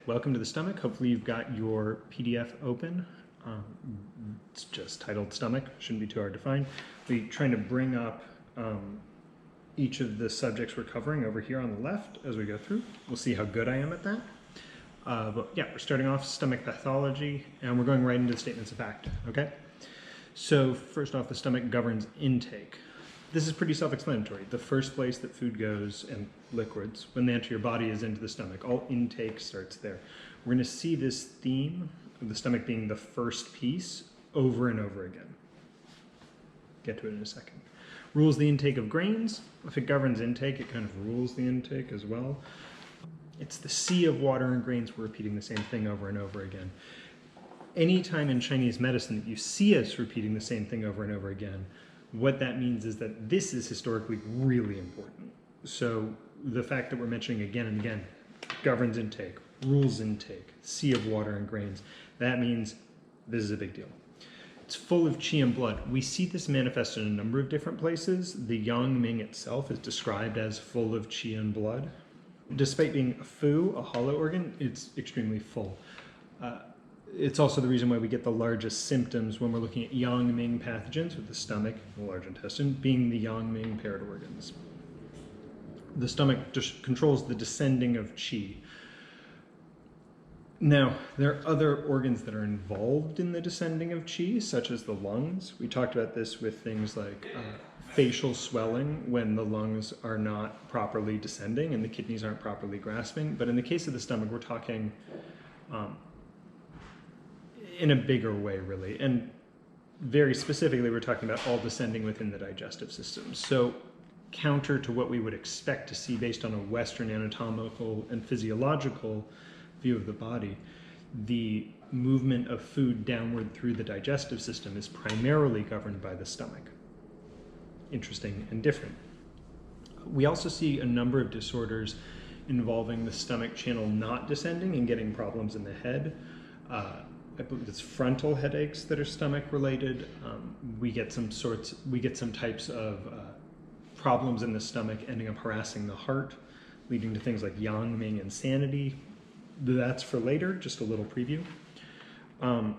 Welcome to the stomach. Hopefully you've got your PDF open. It's just titled stomach, shouldn't be too hard to find. We're trying to bring up each of the subjects we're covering over here on the left as we go through. We'll see how good I am at that. But yeah, we're starting off stomach pathology and we're going right into the statements of fact, okay? So first off, the stomach governs intake. This is pretty self-explanatory. The first place that food goes and liquids, when they enter your body, is into the stomach. All intake starts there. We're going to see this theme of the stomach being the first piece over and over again. Get to it in a second. Rules the intake of grains. If it governs intake, it kind of rules the intake as well. It's the sea of water and grains. We're repeating the same thing over and over again. Anytime in Chinese medicine that you see us repeating the same thing over and over again, what that means is that this is historically really important. So the fact that we're mentioning again and again, governs intake, rules intake, sea of water and grains, that means this is a big deal. It's full of qi and blood. We see this manifested in a number of different places. The yang ming itself is described as full of qi and blood. Despite being a fu, a hollow organ, it's extremely full. It's also the reason why we get the largest symptoms when we're looking at yang ming pathogens, with the stomach and the large intestine being the yang ming paired organs. The stomach just controls the descending of qi. Now, there are other organs that are involved in the descending of qi, such as the lungs. We talked about this with things like facial swelling when the lungs are not properly descending and the kidneys aren't properly grasping. But in the case of the stomach, we're talking in a bigger way, really. And very specifically, we're talking about all descending within the digestive system. So counter to what we would expect to see based on a Western anatomical and physiological view of the body, the movement of food downward through the digestive system is primarily governed by the stomach. Interesting and different. We also see a number of disorders involving the stomach channel not descending and getting problems in the head. I believe it's frontal headaches that are stomach related. We get some types of problems in the stomach ending up harassing the heart, leading to things like yang ming insanity. That's for later, just a little preview. Now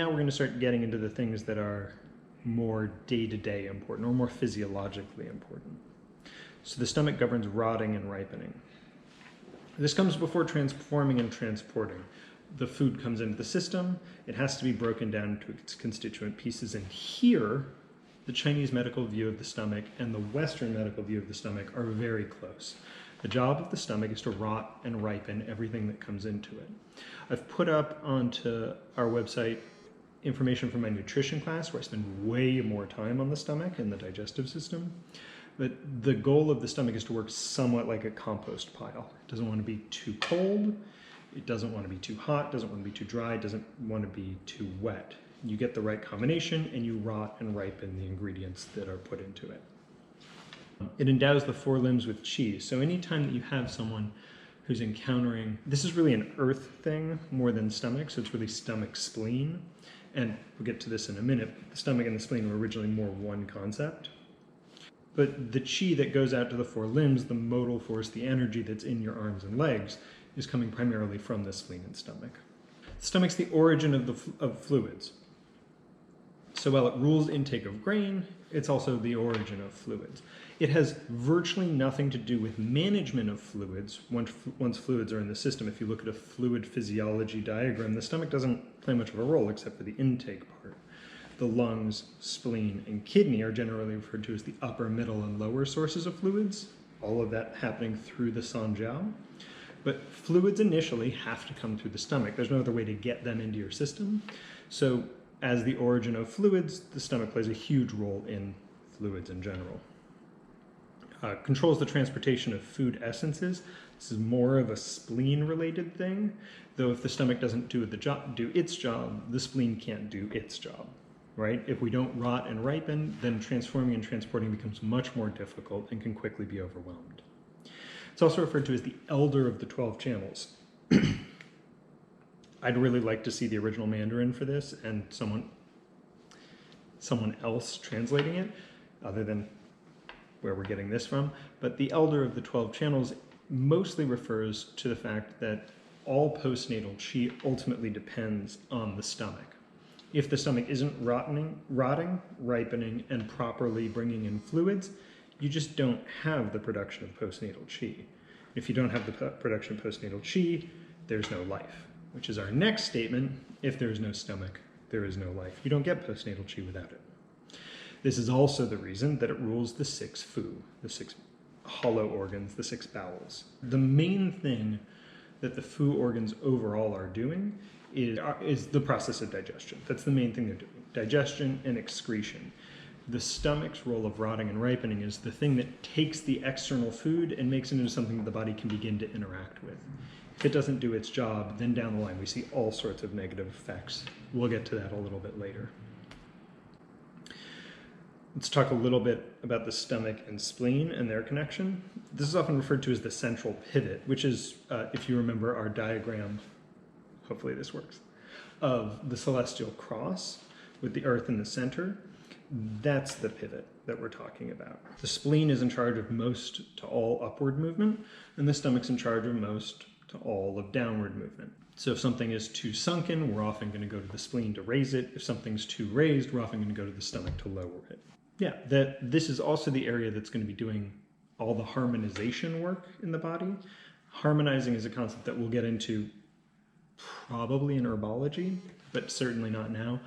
we're going to start getting into the things that are more day-to-day important or more physiologically important. So the stomach governs rotting and ripening. This comes before transforming and transporting. The food comes into the system, it has to be broken down to its constituent pieces, and here the Chinese medical view of the stomach and the Western medical view of the stomach are very close. The job of the stomach is to rot and ripen everything that comes into it. I've put up onto our website information from my nutrition class where I spend way more time on the stomach and the digestive system. But the goal of the stomach is to work somewhat like a compost pile. It doesn't want to be too cold, it doesn't want to be too hot, doesn't want to be too dry, doesn't want to be too wet. You get the right combination and you rot and ripen the ingredients that are put into it. It endows the four limbs with qi. So anytime that you have someone who's encountering, this is really an earth thing more than stomach, so it's really stomach spleen. And we'll get to this in a minute. The stomach and the spleen were originally more one concept. But the qi that goes out to the four limbs, the modal force, the energy that's in your arms and legs, is coming primarily from the spleen and stomach. The stomach's the origin of fluids. So while it rules intake of grain, it's also the origin of fluids. It has virtually nothing to do with management of fluids once fluids are in the system. If you look at a fluid physiology diagram, the stomach doesn't play much of a role except for the intake part. The lungs, spleen, and kidney are generally referred to as the upper, middle, and lower sources of fluids, all of that happening through the sanjiao. But fluids initially have to come through the stomach. There's no other way to get them into your system. So as the origin of fluids, the stomach plays a huge role in fluids in general. Controls the transportation of food essences. This is more of a spleen-related thing, though if the stomach doesn't do its job, the spleen can't do its job, right? If we don't rot and ripen, then transforming and transporting becomes much more difficult and can quickly be overwhelmed. It's also referred to as the elder of the 12 channels. I'd really like to see the original Mandarin for this and someone else translating it, other than where we're getting this from. But the elder of the 12 channels mostly refers to the fact that all postnatal qi ultimately depends on the stomach. If the stomach isn't rotting, ripening, and properly bringing in fluids, you just don't have the production of postnatal qi. If you don't have the production of postnatal qi, there's no life, which is our next statement. If there's no stomach, there is no life. You don't get postnatal qi without it. This is also the reason that it rules the 6 fu, the 6 hollow organs, the 6 bowels. The main thing that the fu organs overall are doing is the process of digestion. That's the main thing they're doing, digestion and excretion. The stomach's role of rotting and ripening is the thing that takes the external food and makes it into something that the body can begin to interact with. If it doesn't do its job, then down the line we see all sorts of negative effects. We'll get to that a little bit later. Let's talk a little bit about the stomach and spleen and their connection. This is often referred to as the central pivot, which is, if you remember our diagram, hopefully this works, of the celestial cross with the earth in the center. That's the pivot that we're talking about. The spleen is in charge of most to all upward movement, and the stomach's in charge of most to all of downward movement. So if something is too sunken, we're often going to go to the spleen to raise it. If something's too raised, we're often going to go to the stomach to lower it. Yeah, this is also the area that's going to be doing all the harmonization work in the body. Harmonizing is a concept that we'll get into probably in herbology, but certainly not now.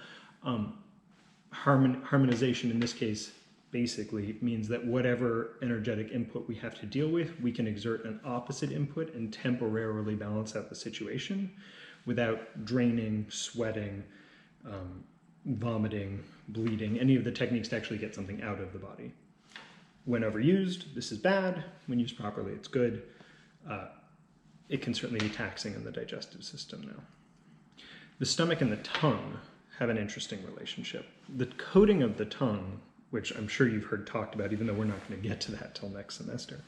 Harmonization in this case basically means that whatever energetic input we have to deal with, we can exert an opposite input and temporarily balance out the situation without draining, sweating, vomiting, bleeding, any of the techniques to actually get something out of the body. When overused, this is bad. When used properly, it's good. It can certainly be taxing on the digestive system now. The stomach and the tongue have an interesting relationship. The coating of the tongue, which I'm sure you've heard talked about, even though we're not going to get to that till next semester.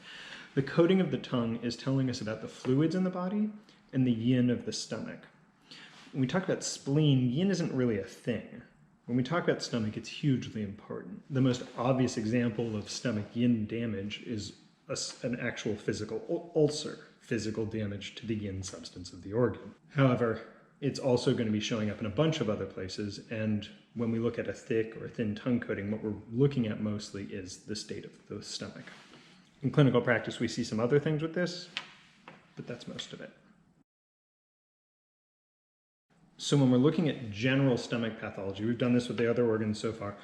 The coating of the tongue is telling us about the fluids in the body and the yin of the stomach. When we talk about spleen, yin isn't really a thing. When we talk about stomach, it's hugely important. The most obvious example of stomach yin damage is an actual physical ulcer, physical damage to the yin substance of the organ. However, it's also going to be showing up in a bunch of other places, and when we look at a thick or thin tongue coating, what we're looking at mostly is the state of the stomach. In clinical practice, we see some other things with this, but that's most of it. So when we're looking at general stomach pathology, we've done this with the other organs so far,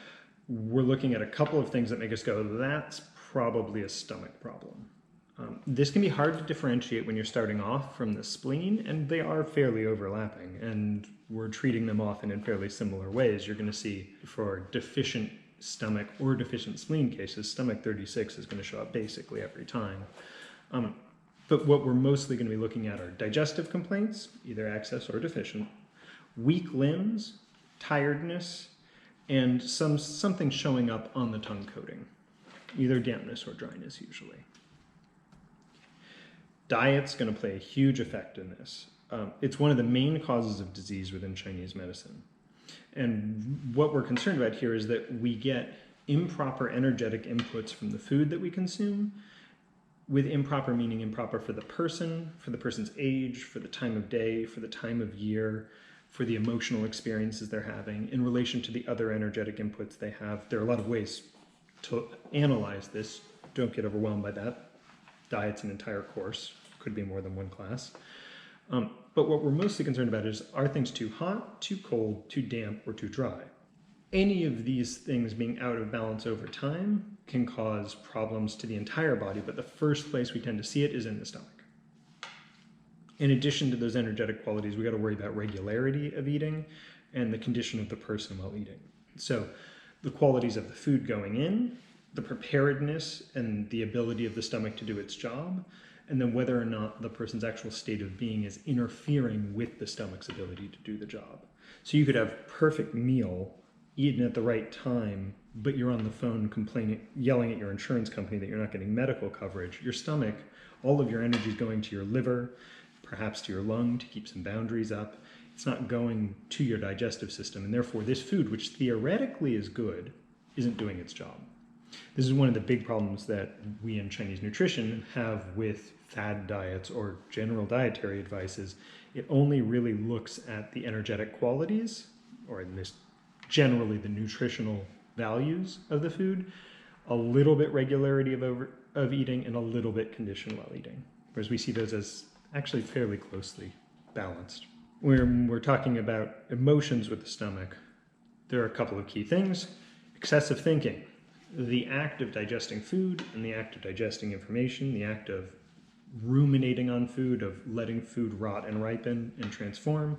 we're looking at a couple of things that make us go, that's probably a stomach problem. This can be hard to differentiate when you're starting off from the spleen, and they are fairly overlapping, and we're treating them often in fairly similar ways. You're going to see for deficient stomach or deficient spleen cases, stomach 36 is going to show up basically every time. But what we're mostly going to be looking at are digestive complaints, either excess or deficient, weak limbs, tiredness, and something showing up on the tongue coating, either dampness or dryness usually. Diet's going to play a huge effect in this. It's one of the main causes of disease within Chinese medicine. And what we're concerned about here is that we get improper energetic inputs from the food that we consume, with improper meaning improper for the person's age, for the time of day, for the time of year, for the emotional experiences they're having in relation to the other energetic inputs they have. There are a lot of ways to analyze this. Don't get overwhelmed by that. Diet's an entire course, could be more than one class. But what we're mostly concerned about is, are things too hot, too cold, too damp, or too dry? Any of these things being out of balance over time can cause problems to the entire body, but the first place we tend to see it is in the stomach. In addition to those energetic qualities, we got to worry about regularity of eating and the condition of the person while eating. So the qualities of the food going in, the preparedness and the ability of the stomach to do its job, and then whether or not the person's actual state of being is interfering with the stomach's ability to do the job. So you could have perfect meal, eaten at the right time, but you're on the phone complaining, yelling at your insurance company that you're not getting medical coverage. Your stomach, all of your energy is going to your liver, perhaps to your lung to keep some boundaries up. It's not going to your digestive system, and therefore this food, which theoretically is good, isn't doing its job. This is one of the big problems that we in Chinese nutrition have with fad diets or general dietary advices. It only really looks at the energetic qualities, or in this, generally the nutritional values of the food, a little bit regularity of eating, and a little bit condition while eating. Whereas we see those as actually fairly closely balanced. When we're talking about emotions with the stomach, there are a couple of key things. Excessive thinking. The act of digesting food and the act of digesting information, the act of ruminating on food, of letting food rot and ripen and transform,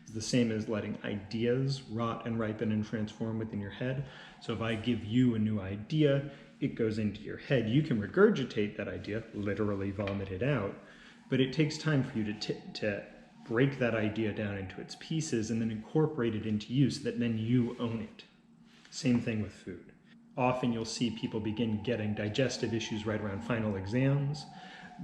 is the same as letting ideas rot and ripen and transform within your head. So if I give you a new idea, it goes into your head. You can regurgitate that idea, literally vomit it out, but it takes time for you to break that idea down into its pieces and then incorporate it into you so that then you own it. Same thing with food. Often you'll see people begin getting digestive issues right around final exams.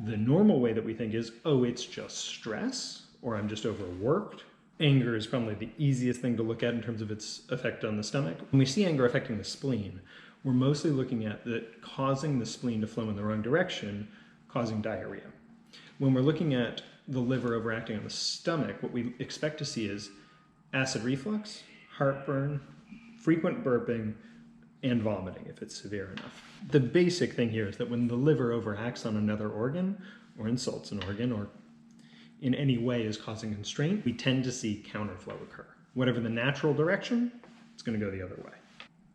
The normal way that we think is, oh, it's just stress, or I'm just overworked. Anger is probably the easiest thing to look at in terms of its effect on the stomach. When we see anger affecting the spleen, we're mostly looking at that causing the spleen to flow in the wrong direction, causing diarrhea. When we're looking at the liver overacting on the stomach, what we expect to see is acid reflux, heartburn, frequent burping, and vomiting if it's severe enough. The basic thing here is that when the liver overacts on another organ, or insults an organ, or in any way is causing constraint, we tend to see counterflow occur. Whatever the natural direction, it's going to go the other way.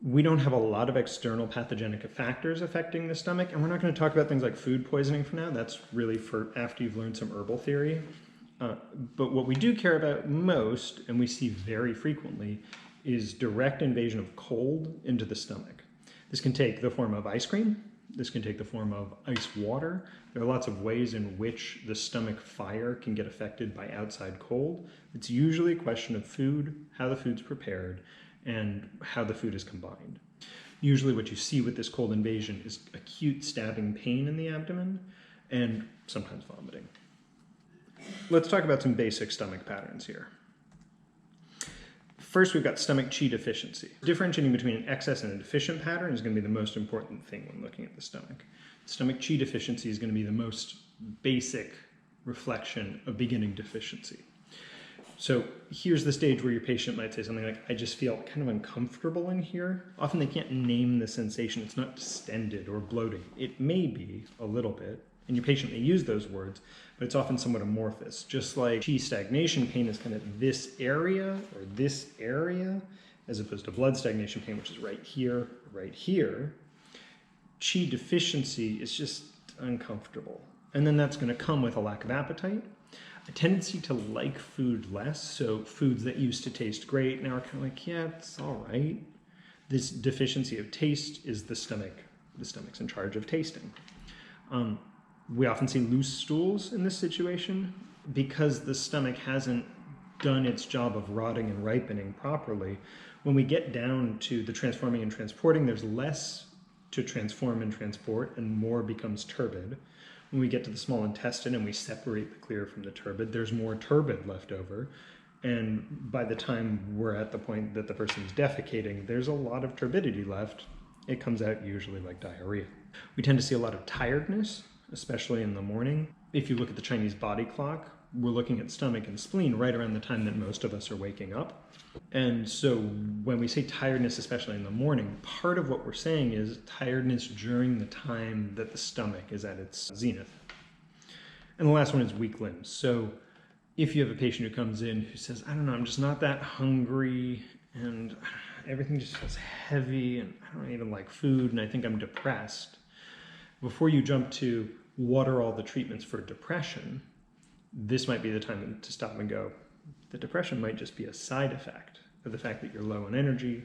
We don't have a lot of external pathogenic factors affecting the stomach, and we're not going to talk about things like food poisoning for now. That's really for after you've learned some herbal theory. But what we do care about most, and we see very frequently, is direct invasion of cold into the stomach. This can take the form of ice cream. This can take the form of ice water. There are lots of ways in which the stomach fire can get affected by outside cold. It's usually a question of food, how the food's prepared, and how the food is combined. Usually what you see with this cold invasion is acute stabbing pain in the abdomen and sometimes vomiting. Let's talk about some basic stomach patterns here. First, we've got stomach qi deficiency. Differentiating between an excess and a deficient pattern is going to be the most important thing when looking at the stomach. Stomach qi deficiency is going to be the most basic reflection of beginning deficiency. So here's the stage where your patient might say something like, I just feel kind of uncomfortable in here. Often they can't name the sensation. It's not distended or bloating. It may be a little bit, and your patient may use those words, but it's often somewhat amorphous. Just like qi stagnation pain is kind of this area or this area, as opposed to blood stagnation pain, which is right here, right here. Qi deficiency is just uncomfortable. And then that's going to come with a lack of appetite, a tendency to like food less. So foods that used to taste great now are kind of like, yeah, it's all right. This deficiency of taste is the stomach. The stomach's in charge of tasting. We often see loose stools in this situation because the stomach hasn't done its job of rotting and ripening properly. When we get down to the transforming and transporting, there's less to transform and transport and more becomes turbid. When we get to the small intestine and we separate the clear from the turbid, there's more turbid left over. And by the time we're at the point that the person's defecating, there's a lot of turbidity left. It comes out usually like diarrhea. We tend to see a lot of tiredness, especially in the morning. If you look at the Chinese body clock, we're looking at stomach and spleen right around the time that most of us are waking up. And so when we say tiredness, especially in the morning, part of what we're saying is tiredness during the time that the stomach is at its zenith. And the last one is weak limbs. So if you have a patient who comes in who says, I don't know, I'm just not that hungry and everything just feels heavy and I don't even like food and I think I'm depressed, before you jump to what are all the treatments for depression, this might be the time to stop and go, the depression might just be a side effect of the fact that you're low on energy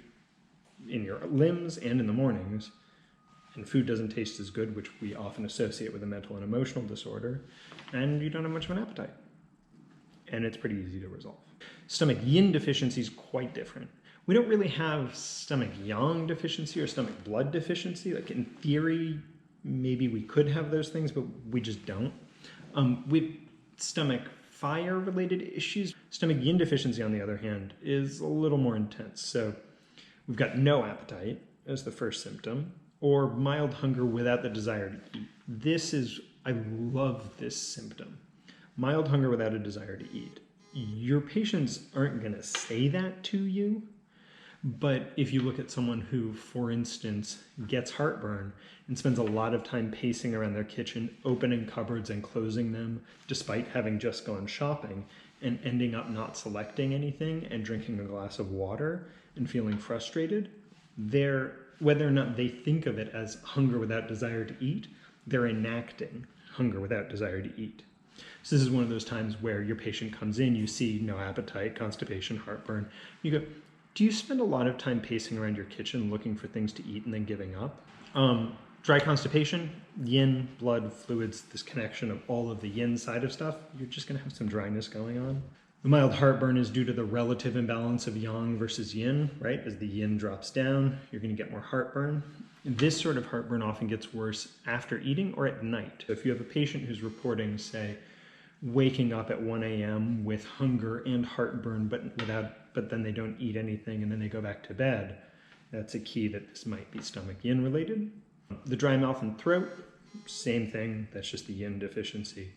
in your limbs and in the mornings, and food doesn't taste as good, which we often associate with a mental and emotional disorder, and you don't have much of an appetite. And it's pretty easy to resolve. Stomach yin deficiency is quite different. We don't really have stomach yang deficiency or stomach blood deficiency. Like in theory, maybe we could have those things, but we just don't. With stomach fire related issues, stomach yin deficiency, on the other hand, is a little more intense. So we've got no appetite as the first symptom, or mild hunger without the desire to eat. I love this symptom. Mild hunger without a desire to eat. Your patients aren't going to say that to you, but if you look at someone who, for instance, gets heartburn and spends a lot of time pacing around their kitchen, opening cupboards and closing them, despite having just gone shopping, and ending up not selecting anything and drinking a glass of water and feeling frustrated, whether or not they think of it as hunger without desire to eat, they're enacting hunger without desire to eat. So this is one of those times where your patient comes in, you see no appetite, constipation, heartburn. You go, do you spend a lot of time pacing around your kitchen looking for things to eat and then giving up? Dry constipation, yin, blood, fluids, this connection of all of the yin side of stuff, you're just going to have some dryness going on. The mild heartburn is due to the relative imbalance of yang versus yin, right? As the yin drops down, you're going to get more heartburn. This sort of heartburn often gets worse after eating or at night. So if you have a patient who's reporting, say, waking up at 1 a.m. with hunger and heartburn, but then they don't eat anything and then they go back to bed, that's a key that this might be stomach yin related. The dry mouth and throat, same thing, that's just the yin deficiency,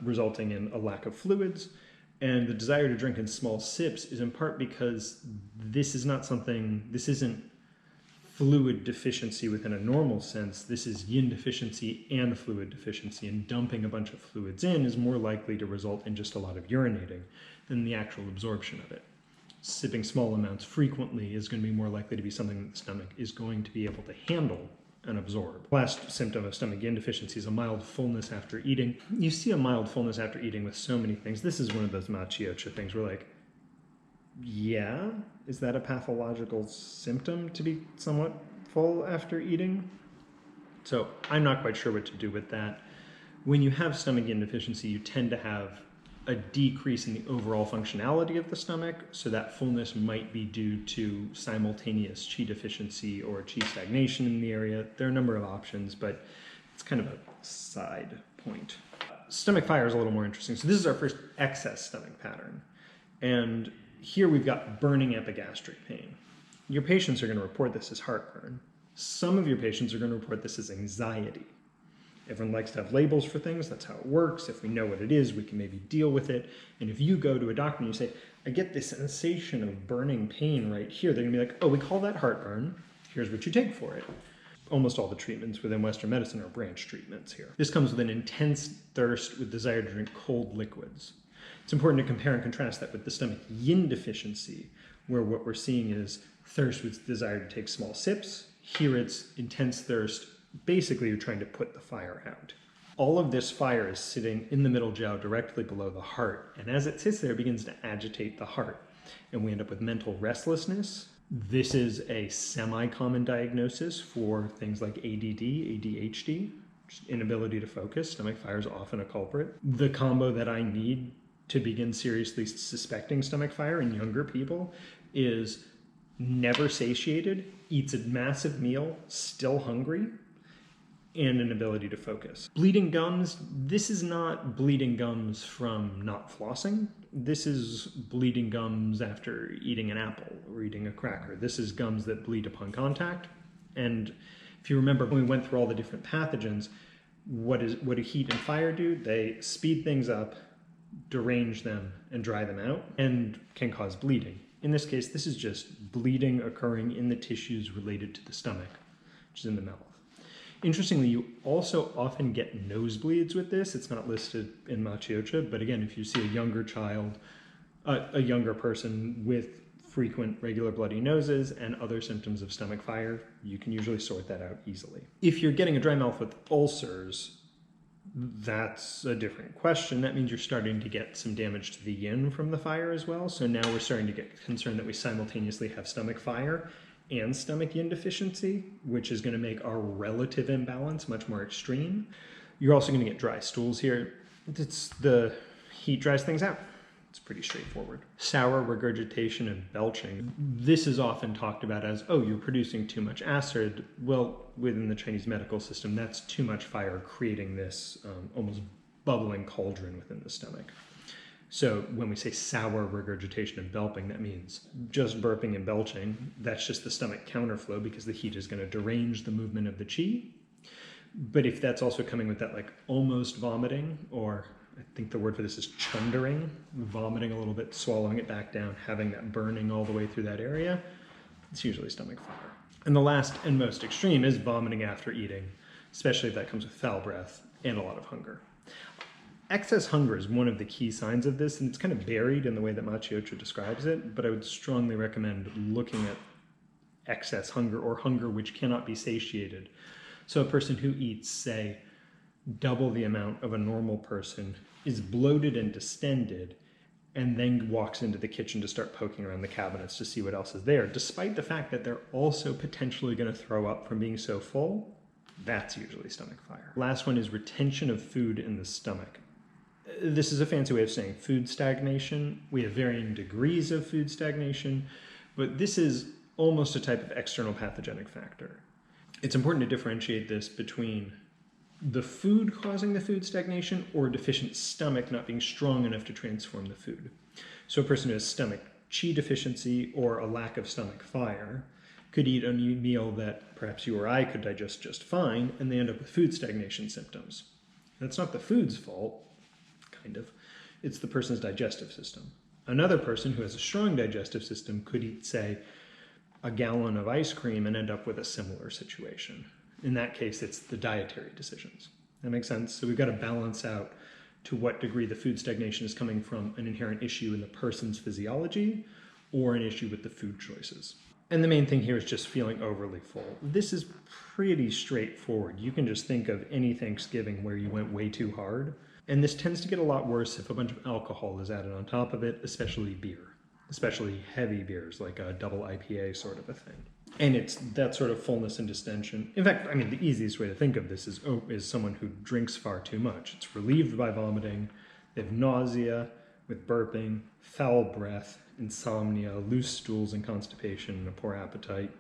resulting in a lack of fluids. And the desire to drink in small sips is in part because this isn't fluid deficiency within a normal sense. This is yin deficiency and fluid deficiency, and dumping a bunch of fluids in is more likely to result in just a lot of urinating than the actual absorption of it. Sipping small amounts frequently is going to be more likely to be something that the stomach is going to be able to handle and absorb. Last symptom of stomach yin deficiency is a mild fullness after eating. You see a mild fullness after eating with so many things. This is one of those machiocha things where like, yeah, is that a pathological symptom to be somewhat full after eating? So I'm not quite sure what to do with that. When you have stomach yin deficiency, you tend to have a decrease in the overall functionality of the stomach, so that fullness might be due to simultaneous qi deficiency or qi stagnation in the area. There are a number of options, but it's kind of a side point. Stomach fire is a little more interesting. So this is our first excess stomach pattern. And here we've got burning epigastric pain. Your patients are going to report this as heartburn. Some of your patients are going to report this as anxiety. Everyone likes to have labels for things. That's how it works. If we know what it is, we can maybe deal with it. And if you go to a doctor and you say, I get this sensation of burning pain right here, they're going to be like, oh, we call that heartburn. Here's what you take for it. Almost all the treatments within Western medicine are branch treatments here. This comes with an intense thirst with desire to drink cold liquids. It's important to compare and contrast that with the stomach yin deficiency, where what we're seeing is thirst with desire to take small sips. Here it's intense thirst. Basically, you're trying to put the fire out. All of this fire is sitting in the middle jiao directly below the heart. And as it sits there, it begins to agitate the heart. And we end up with mental restlessness. This is a semi-common diagnosis for things like ADD, ADHD, just inability to focus. Stomach fire is often a culprit. The combo that I need to begin seriously suspecting stomach fire in younger people is never satiated, eats a massive meal, still hungry, and an ability to focus. Bleeding gums, this is not bleeding gums from not flossing. This is bleeding gums after eating an apple or eating a cracker. This is gums that bleed upon contact. And if you remember, when we went through all the different pathogens, what do heat and fire do? They speed things up, derange them, and dry them out, and can cause bleeding. In this case, this is just bleeding occurring in the tissues related to the stomach, which is in the mouth. Interestingly, you also often get nosebleeds with this. It's not listed in machiocha, but again, if you see a younger child, a younger person with frequent regular bloody noses and other symptoms of stomach fire, you can usually sort that out easily. If you're getting a dry mouth with ulcers, that's a different question. That means you're starting to get some damage to the yin from the fire as well. So now we're starting to get concerned that we simultaneously have stomach fire and stomach yin deficiency, which is going to make our relative imbalance much more extreme. You're also going to get dry stools here. The heat dries things out. It's pretty straightforward. Sour regurgitation and belching. This is often talked about as, oh, you're producing too much acid. Well, within the Chinese medical system, that's too much fire creating this almost bubbling cauldron within the stomach. So when we say sour regurgitation and belching, that means just burping and belching. That's just the stomach counterflow because the heat is going to derange the movement of the qi. But if that's also coming with that like almost vomiting, or I think the word for this is chundering, vomiting a little bit, swallowing it back down, having that burning all the way through that area, it's usually stomach fire. And the last and most extreme is vomiting after eating, especially if that comes with foul breath and a lot of hunger. Excess hunger is one of the key signs of this, and it's kind of buried in the way that Maciocia describes it, but I would strongly recommend looking at excess hunger or hunger which cannot be satiated. So a person who eats, say, double the amount of a normal person is bloated and distended, and then walks into the kitchen to start poking around the cabinets to see what else is there, despite the fact that they're also potentially going to throw up from being so full. That's usually stomach fire. Last one is retention of food in the stomach. This is a fancy way of saying food stagnation. We have varying degrees of food stagnation, but this is almost a type of external pathogenic factor. It's important to differentiate this between the food causing the food stagnation or a deficient stomach not being strong enough to transform the food. So a person who has stomach qi deficiency or a lack of stomach fire could eat a meal that perhaps you or I could digest just fine, and they end up with food stagnation symptoms. That's not the food's fault, kind of. It's the person's digestive system. Another person who has a strong digestive system could eat, say, a gallon of ice cream and end up with a similar situation. In that case, it's the dietary decisions. That makes sense? So we've got to balance out to what degree the food stagnation is coming from an inherent issue in the person's physiology or an issue with the food choices. And the main thing here is just feeling overly full. This is pretty straightforward. You can just think of any Thanksgiving where you went way too hard. And this tends to get a lot worse if a bunch of alcohol is added on top of it, especially beer, especially heavy beers like a double IPA sort of a thing. And it's that sort of fullness and distension. In fact, I mean, the easiest way to think of this is someone who drinks far too much. It's relieved by vomiting, they have nausea with burping, foul breath, insomnia, loose stools and constipation, and a poor appetite.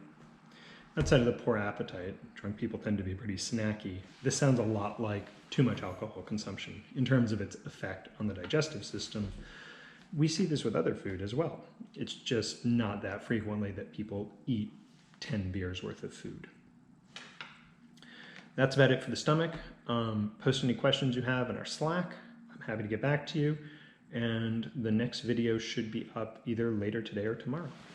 Outside of the poor appetite, drunk people tend to be pretty snacky. This sounds a lot like too much alcohol consumption in terms of its effect on the digestive system. We see this with other food as well. It's just not that frequently that people eat 10 beers worth of food. That's about it for the stomach. Post any questions you have in our Slack. I'm happy to get back to you. And the next video should be up either later today or tomorrow.